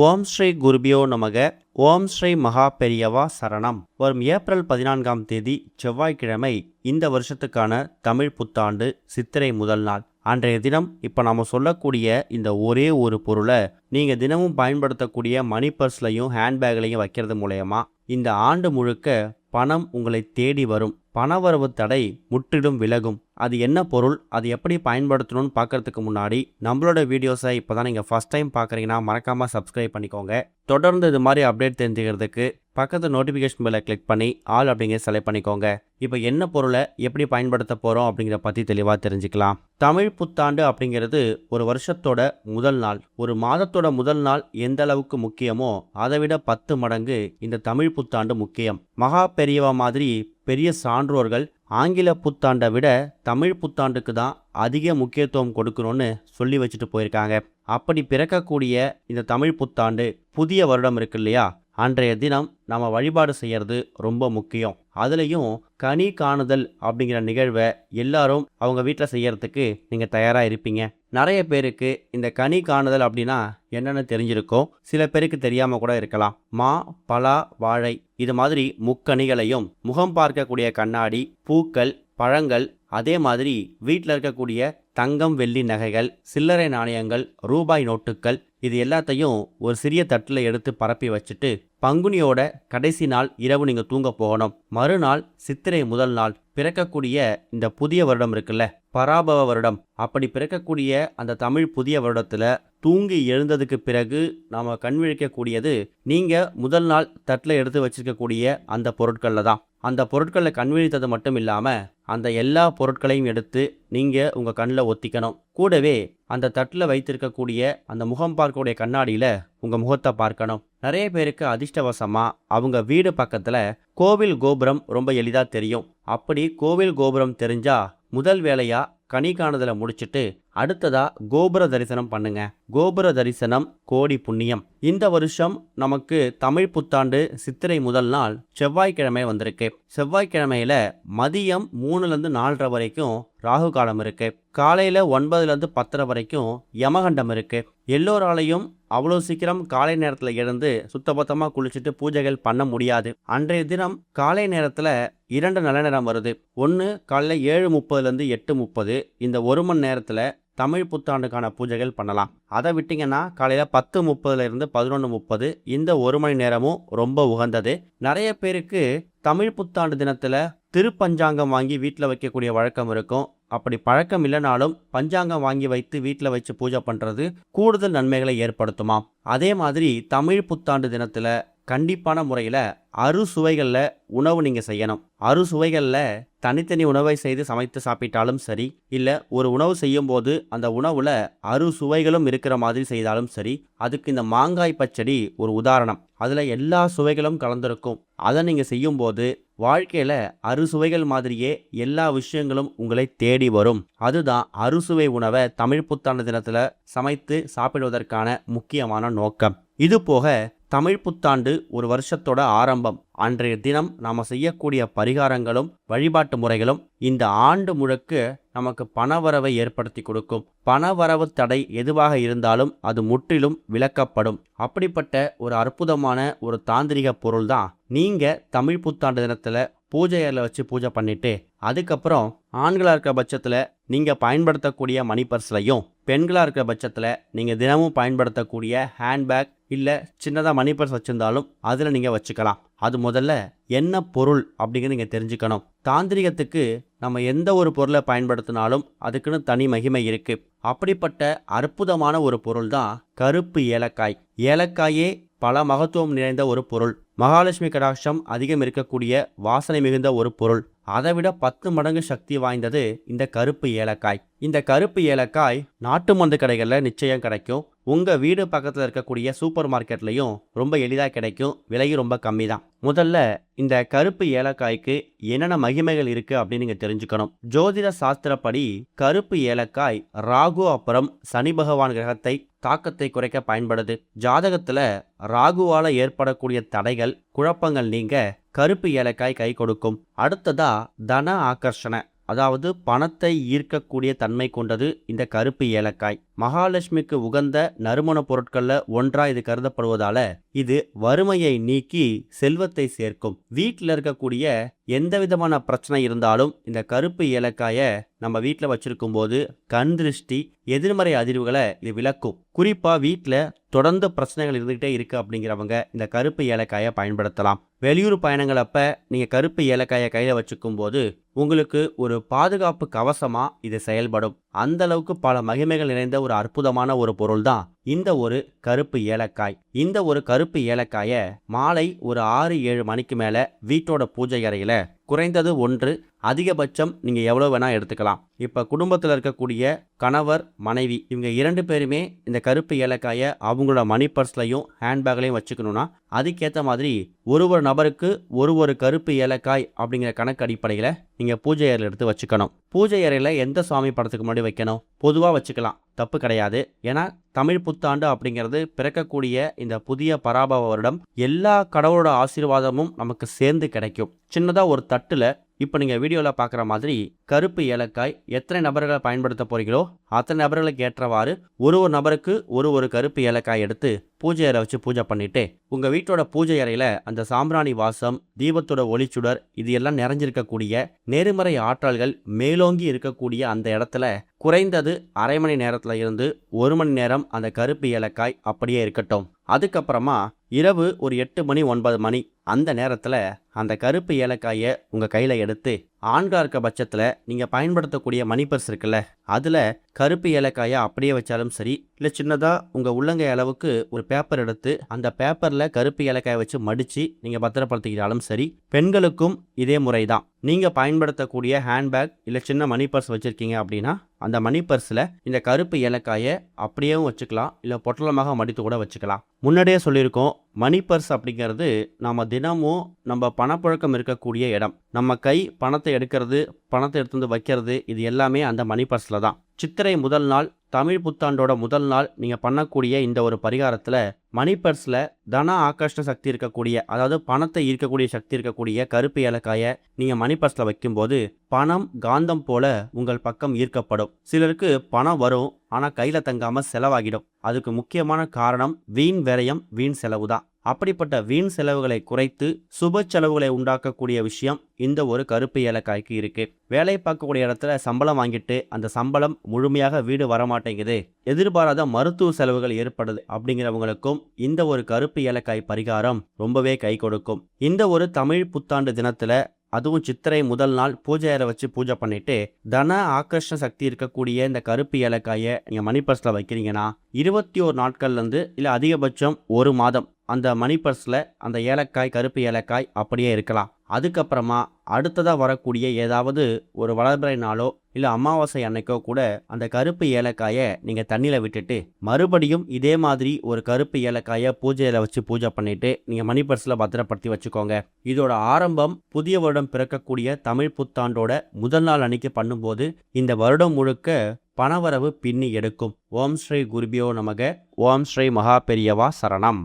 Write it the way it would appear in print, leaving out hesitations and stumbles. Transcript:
ஓம் ஸ்ரீ குருபியோ நமக. ஓம் ஸ்ரீ மகா பெரியவா சரணம். வரும் ஏப்ரல் 14ஆம் தேதி செவ்வாய்க்கிழமை இந்த வருஷத்துக்கான தமிழ் புத்தாண்டு சித்திரை முதல் நாள். அன்றைய தினம் இப்போ நம்ம சொல்லக்கூடிய இந்த ஒரே ஒரு பொருளை நீங்கள் தினமும் பயன்படுத்தக்கூடிய மணி பர்ஸ்லையும் ஹேண்ட்பேக்லையும் வைக்கிறது மூலயமா இந்த ஆண்டு முழுக்க பணம் உங்களை தேடி வரும். பணவரவு தடை முற்றிலும் விலகும். அது என்ன பொருள், அது எப்படி பயன்படுத்தணும்னு பார்க்கறதுக்கு முன்னாடி நம்மளோட வீடியோஸை இப்போ தான் நீங்கள் ஃபஸ்ட் டைம் பார்க்குறீங்கன்னா மறக்காமல் சப்ஸ்கிரைப் பண்ணிக்கோங்க. தொடர்ந்து இது மாதிரி அப்டேட் தெரிஞ்சுக்கிறதுக்கு பக்கத்து நோட்டிஃபிகேஷன் பெல்லை கிளிக் பண்ணி ஆல் அப்படிங்கிற செலக்ட் பண்ணிக்கோங்க. இப்போ என்ன பொருளை எப்படி பயன்படுத்த போகிறோம் அப்படிங்கிற பற்றி தெளிவாக தெரிஞ்சுக்கலாம். தமிழ் புத்தாண்டு அப்படிங்கிறது ஒரு வருஷத்தோட முதல் நாள். ஒரு மாதத்தோட முதல் நாள் எந்த அளவுக்கு முக்கியமோ அதை விட 10 மடங்கு இந்த தமிழ் புத்தாண்டு முக்கியம். மகா பெரியவா மாதிரி பெரிய சான்றோர்கள் ஆங்கில புத்தாண்டை விட தமிழ் புத்தாண்டுக்கு தான் அதிக முக்கியத்துவம் கொடுக்கணும்னு சொல்லி வச்சுட்டு போயிருக்காங்க. அப்படி பிறக்கக்கூடிய இந்த தமிழ் புத்தாண்டு புதிய வருடம் இருக்கு இல்லையா, அன்றைய தினம் நம்ம வழிபாடு செய்யறது ரொம்ப முக்கியம். அதுலேயும் கனி காணுதல் அப்படிங்கிற நிகழ்வை எல்லாரும் அவங்க வீட்டில் செய்யறதுக்கு நீங்கள் தயாராக இருப்பீங்க. நிறைய பேருக்கு இந்த கனி காணுதல் அப்படின்னா என்னென்னு தெரிஞ்சிருக்கும், சில பேருக்கு தெரியாமல் கூட இருக்கலாம். மா, பலா, வாழை இது மாதிரி முக்கனிகளையும், முகம் பார்க்கக்கூடிய கண்ணாடி, பூக்கள், பழங்கள், அதே மாதிரி வீட்டில் இருக்கக்கூடிய தங்கம், வெள்ளி நகைகள், சில்லறை நாணயங்கள், ரூபாய் நோட்டுகள் இது எல்லாத்தையும் ஒரு சிறிய தட்டில் எடுத்து பரப்பி வச்சுட்டு பங்குனியோட கடைசி நாள் இரவு நீங்கள் தூங்க போகணும். மறுநாள் சித்திரை முதல் நாள் பிறக்கக்கூடிய இந்த புதிய வருடம் இருக்குல்ல, பராபவ வருடம். அப்படி பிறக்கக்கூடிய அந்த தமிழ் புதிய வருடத்தில் தூங்கி எழுந்ததுக்கு பிறகு நாம் கண் விழிக்கக்கூடியது நீங்கள் முதல் நாள் தட்டில் எடுத்து வச்சிருக்கக்கூடிய அந்த பொருட்களில் தான். அந்த பொருட்களில் கண் விழித்தது மட்டும் இல்லாமல் அந்த எல்லா பொருட்களையும் எடுத்து நீங்கள் உங்கள் கண்ணில் ஒத்திக்கணும். கூடவே அந்த தட்டில் வைத்திருக்கக்கூடிய அந்த முகம் பார்க்கக்கூடிய கண்ணாடியில் உங்கள் முகத்தை பார்க்கணும். நிறைய பேருக்கு அதிர்ஷ்டவசமாக அவங்க வீடு பக்கத்தில் கோவில் கோபுரம் ரொம்ப எளிதாக தெரியும். அப்படி கோவில் கோபுரம் தெரிஞ்சா முதல் வேலையா கனி காணுதலை முடிச்சுட்டு அடுத்ததா கோபுர தரிசனம் பண்ணுங்க. கோபுர தரிசனம் கோடி புண்ணியம். இந்த வருஷம் நமக்கு தமிழ் புத்தாண்டு சித்திரை முதல் நாள் செவ்வாய்க்கிழமை வந்திருக்கு. செவ்வாய்க்கிழமையில மதியம் 3லேருந்து 4:30 வரைக்கும் ராகு காலம் இருக்கு. காலையில 9லேருந்து 10:30 வரைக்கும் யமகண்டம் இருக்கு. எல்லோராலையும் அவ்வளோ சீக்கிரம் காலை நேரத்தில் எழுந்து சுத்தபத்தமாக குளிச்சுட்டு பூஜைகள் பண்ண முடியாது. அன்றைய தினம் காலை நேரத்தில் 2 நல்ல நேரம் வருது. ஒன்று காலையில் 7:30லேருந்து 8:30. இந்த 1 மணி நேரத்தில் தமிழ் புத்தாண்டுக்கான பூஜைகள் பண்ணலாம். அதை விட்டிங்கன்னா காலையில் 10:30லேருந்து 11:30 இந்த 1 மணி நேரமும் ரொம்ப உகந்தது. நிறைய பேருக்கு தமிழ் புத்தாண்டு தினத்தில் திருப்பஞ்சாங்கம் வாங்கி வீட்டில் வைக்கக்கூடிய வழக்கம் இருக்கும். அப்படி பழக்கம் இல்லைனாலும் பஞ்சாங்கம் வாங்கி வைத்து வீட்டில் வச்சு பூஜை பண்ணுறது கூடுதல் நன்மைகளை ஏற்படுத்துமாம். அதே மாதிரி தமிழ் புத்தாண்டு தினத்தில் கண்டிப்பான முறையில் அறுசுவைகளில் உணவு நீங்கள் செய்யணும். அறுசுவைகளில் தனித்தனி உணவை செய்து சமைத்து சாப்பிட்டாலும் சரி, இல்லை ஒரு உணவு செய்யும் போது அந்த உணவில் அறுசுவைகளும் இருக்கிற மாதிரி செய்தாலும் சரி. அதுக்கு இந்த மாங்காய் பச்சடி ஒரு உதாரணம். அதில் எல்லா சுவைகளும் கலந்திருக்கும். அதை நீங்கள் செய்யும்போது வாழ்க்கையில் அறுசுவைகள் மாதிரியே எல்லா விஷயங்களும் உங்களை தேடி வரும். அதுதான் அறுசுவை உணவை தமிழ் புத்தாண்டு தினத்தில் சமைத்து சாப்பிடுவதற்கான முக்கியமான நோக்கம். இது போக தமிழ் புத்தாண்டு ஒரு வருஷத்தோட ஆரம்பம். அன்றைய தினம் நாம் செய்யக்கூடிய பரிகாரங்களும் வழிபாட்டு முறைகளும் இந்த ஆண்டு முழுக்க நமக்கு பணவரவை ஏற்படுத்தி கொடுக்கும். பணவரவு தடை எதுவாக இருந்தாலும் அது முற்றிலும் விலக்கப்படும். அப்படிப்பட்ட ஒரு அற்புதமான ஒரு தாந்திரிக பொருள் தான் நீங்கள் தமிழ் புத்தாண்டு தினத்தில் பூஜையில் வச்சு பூஜை பண்ணிட்டு அதுக்கப்புறம் ஆண்களாக இருக்கிற பட்சத்தில் நீங்கள் பயன்படுத்தக்கூடிய மணி பர்ஸ்லையும், பெண்களாக இருக்கிற பட்சத்தில் நீங்கள் தினமும் பயன்படுத்தக்கூடிய ஹேண்ட்பேக் இல்லை சின்னதாக மணி பர்ஸ் வச்சுருந்தாலும் அதில் நீங்கள் வச்சுக்கலாம். அது முதல்ல என்ன பொருள் அப்படிங்கிறது நீங்கள் தெரிஞ்சுக்கணும். தாந்திரிகத்துக்கு நம்ம எந்த ஒரு பொருளை பயன்படுத்தினாலும் அதுக்குன்னு தனி மகிமை இருக்குது. அப்படிப்பட்ட அற்புதமான ஒரு பொருள் தான் கருப்பு ஏலக்காய். ஏலக்காயே பல மகத்துவம் நிறைந்த ஒரு பொருள். மகாலட்சுமி கடாட்சம் அதிகம் இருக்கக்கூடிய வாசனை மிகுந்த ஒரு பொருள். அதை விட 10 மடங்கு சக்தி வாய்ந்தது இந்த கருப்பு ஏலக்காய். இந்த கருப்பு ஏலக்காய் நாட்டு மருந்து கடைகளில் நிச்சயம் கிடைக்கும். உங்கள் வீடு பக்கத்தில் இருக்கக்கூடிய சூப்பர் மார்க்கெட்லையும் ரொம்ப எளிதாக கிடைக்கும். விலையும் ரொம்ப கம்மி தான். முதல்ல இந்த கருப்பு ஏலக்காய்க்கு என்னென்ன மகிமைகள் இருக்குது அப்படின்னு நீங்கள் தெரிஞ்சுக்கணும். ஜோதிட சாஸ்திரப்படி கருப்பு ஏலக்காய் ராகு அப்புறம் சனி பகவான் கிரகத்தை தாக்கத்தை குறைக்க பயன்படுது. ஜாதகத்தில் ராகுவால் ஏற்படக்கூடிய தடைகள், குழப்பங்கள் நீங்க கருப்பு ஏலக்காய் கை கொடுக்கும். அடுத்ததா தன ஆகர்ஷண, அதாவது பணத்தை ஈர்க்கக்கூடிய தன்மை கொண்டது இந்த கருப்பு ஏலக்காய். மகாலட்சுமிக்கு உகந்த நறுமண பொருட்கள்ல ஒன்றா இது கருதப்படுவதால இது வறுமையை நீக்கி செல்வத்தை சேர்க்கும். வீட்டில் இருக்கக்கூடிய எந்த விதமான பிரச்சனை இருந்தாலும் இந்த கருப்பு ஏலக்காயை நம்ம வீட்டில் வச்சிருக்கும் போது கண் திருஷ்டி, எதிர்மறை அதிர்வுகளை இது விளக்கும். குறிப்பா வீட்டில் தொடர்ந்து பிரச்சனைகள் இருந்துகிட்டே இருக்கு அப்படிங்கிறவங்க இந்த கருப்பு ஏலக்காயை பயன்படுத்தலாம். வெளியூர் பயணங்கள் அப்ப நீங்க கருப்பு ஏலக்காயை கையில வச்சுக்கும் போது உங்களுக்கு ஒரு பாதுகாப்பு கவசமா இது செயல்படும். அந்த அளவுக்கு பல மகிமைகள் நிறைந்த ஒரு அற்புதமான ஒரு பொருள் தான் இந்த ஒரு கருப்பு ஏலக்காய். இந்த ஒரு கருப்பு ஏலக்காயை மாலை ஒரு 6-7 மணிக்கு மேல வீட்டோட பூஜை அறையில குறைந்தது 1, அதிகபட்சம் நீங்க எவ்வளவு வேணா எடுத்துக்கலாம். இப்ப குடும்பத்தில் இருக்கக்கூடிய கணவர், மனைவி இவங்க 2 பேருமே இந்த கருப்பு ஏலக்காயை அவங்களோட மணி பர்ஸ்லையும் ஹேண்ட்பேக்லையும் வச்சுக்கணும்னா அதுக்கேற்ற மாதிரி ஒரு நபருக்கு ஒரு கருப்பு ஏலக்காய் அப்படிங்கிற கணக்கு அடிப்படையில் நீங்க பூஜை அறையில் எடுத்து வச்சுக்கணும். பூஜை அறையில எந்த சுவாமி படத்துக்கு முன்னாடி வைக்கணும்? பொதுவாக வச்சுக்கலாம், தப்பு கிடையாது. ஏன்னா தமிழ் புத்தாண்டு அப்படிங்கிறது பிறக்கக்கூடிய இந்த புதிய பராபவ வருடம் எல்லா கடவுளோட ஆசீர்வாதமும் நமக்கு சேர்ந்து கிடைக்கும். சின்னதா ஒரு தட்டுல இப்போ நீங்கள் வீடியோவில் பார்க்குற மாதிரி கருப்பு ஏலக்காய் எத்தனை நபர்களை பயன்படுத்த போறீங்களோ அத்தனை நபர்களுக்கு ஏற்றவாறு ஒரு நபருக்கு ஒரு கருப்பு ஏலக்காய் எடுத்து பூஜை அறை வச்சு பூஜை பண்ணிட்டு உங்கள் வீட்டோட பூஜை அறையில் அந்த சாம்பிராணி வாசம், தீபத்தோட ஒளிச்சுடர் இது எல்லாம் நிறைஞ்சிருக்கக்கூடிய நேர்மறை ஆற்றல்கள் மேலோங்கி இருக்கக்கூடிய அந்த இடத்துல குறைந்தது அரை மணி நேரத்தில் இருந்து 1 மணி நேரம் அந்த கருப்பு ஏலக்காய் அப்படியே இருக்கட்டும். அதுக்கப்புறமா இரவு ஒரு 8 மணி 9 மணி அந்த நேரத்தில் அந்த கருப்பு ஏலக்காயை உங்கள் கையில் எடுத்து ஆண்களாக இருக்க பட்சத்தில் நீங்கள் பயன்படுத்தக்கூடிய மணி பர்ஸ் இருக்குல்ல, அதில் கருப்பு ஏலக்காயை அப்படியே வச்சாலும் சரி, இல்லை சின்னதாக உங்கள் உள்ளங்கை அளவுக்கு ஒரு பேப்பர் எடுத்து அந்த பேப்பரில் கருப்பு ஏலக்காயை வச்சு மடித்து நீங்கள் பத்திரப்படுத்திக்கிட்டாலும் சரி. பெண்களுக்கும் இதே முறை தான். நீங்கள் பயன்படுத்தக்கூடிய ஹேண்ட்பேக் இல்லை சின்ன மணி பர்ஸ் வச்சுருக்கீங்க அப்படின்னா அந்த மணி பர்ஸில் இந்த கருப்பு ஏலக்காயை அப்படியேவும் வச்சுக்கலாம், இல்லை பொட்டலமாக மடித்து கூட வச்சுக்கலாம். முன்னாடியே சொல்லியிருக்கோம், மணி பர்ஸ் அப்படிங்கிறது நம்ம தினமும் நம்ம பணப்புழக்கம் இருக்கக்கூடிய இடம். நம்ம கை பணத்தை எடுக்கிறது, பணத்தை எடுத்து வந்து வைக்கிறது இது எல்லாமே அந்த மணி பர்ஸில் தான். சித்திரை முதல் நாள், தமிழ் புத்தாண்டோட முதல் நாள் நீங்கள் பண்ணக்கூடிய இந்த ஒரு பரிகாரத்தில் மணி பர்ஸில் தன ஆகர்ஷண சக்தி இருக்கக்கூடிய, அதாவது பணத்தை ஈர்க்கக்கூடிய சக்தி இருக்கக்கூடிய கருப்பு ஏலக்காயை நீங்கள் மணி பர்ஸில் வைக்கும்போது பணம் காந்தம் போல உங்கள் பக்கம் ஈர்க்கப்படும். சிலருக்கு பணம் வரும், ஆனால் கையில் தங்காமல் செலவாகிடும். அதுக்கு முக்கியமான காரணம் வீண் விரயம், வீண் செலவு தான். அப்படிப்பட்ட வீண் செலவுகளை குறைத்து சுப செலவுகளை உண்டாக்கக்கூடிய விஷயம் இந்த ஒரு கருப்பு ஏலக்காய்க்கு இருக்கு. வேலை பார்க்கக்கூடிய இடத்துல சம்பளம் வாங்கிட்டு அந்த சம்பளம் முழுமையாக வீடு வரமாட்டேங்குது, எதிர்பாராத மருத்துவ செலவுகள் ஏற்படுது அப்படிங்கிறவங்களுக்கும் இந்த ஒரு கருப்பு ஏலக்காய் பரிகாரம் ரொம்பவே கை கொடுக்கும். இந்த ஒரு தமிழ் புத்தாண்டு தினத்துல, அதுவும் சித்திரை முதல் நாள் பூஜை அறை வச்சு பூஜை பண்ணிட்டு தன ஆகர்ஷண சக்தி இருக்கக்கூடிய இந்த கருப்பு ஏலக்காயை நீங்க மணி பர்ஸ்ல வைக்கிறீங்கன்னா 21 நாட்கள்லேருந்து இல்லை அதிகபட்சம் 1 மாதம் அந்த மணி பர்ஸில் அந்த ஏலக்காய், கருப்பு ஏலக்காய் அப்படியே இருக்கலாம். அதுக்கப்புறமா அடுத்ததாக வரக்கூடிய ஏதாவது ஒரு வளர்பிறை நாளோ இல்லை அமாவாசை அன்னைக்கோ கூட அந்த கருப்பு ஏலக்காயை நீங்கள் தண்ணியில் விட்டுட்டு மறுபடியும் இதே மாதிரி ஒரு கருப்பு ஏலக்காயை பூஜையில் வச்சு பூஜை பண்ணிட்டு நீங்கள் மணி பர்ஸில் பத்திரப்படுத்தி வச்சுக்கோங்க. இதோட ஆரம்பம் புதிய வருடம் பிறக்கக்கூடிய தமிழ் புத்தாண்டோட முதல் நாள் அன்னைக்கு பண்ணும்போது இந்த வருடம் முழுக்க பணவரவு பின்னி எடுக்கும். ஓம் ஸ்ரீ குருபியோ நமக. ஓம் ஸ்ரீ மகா பெரியவா சரணம்.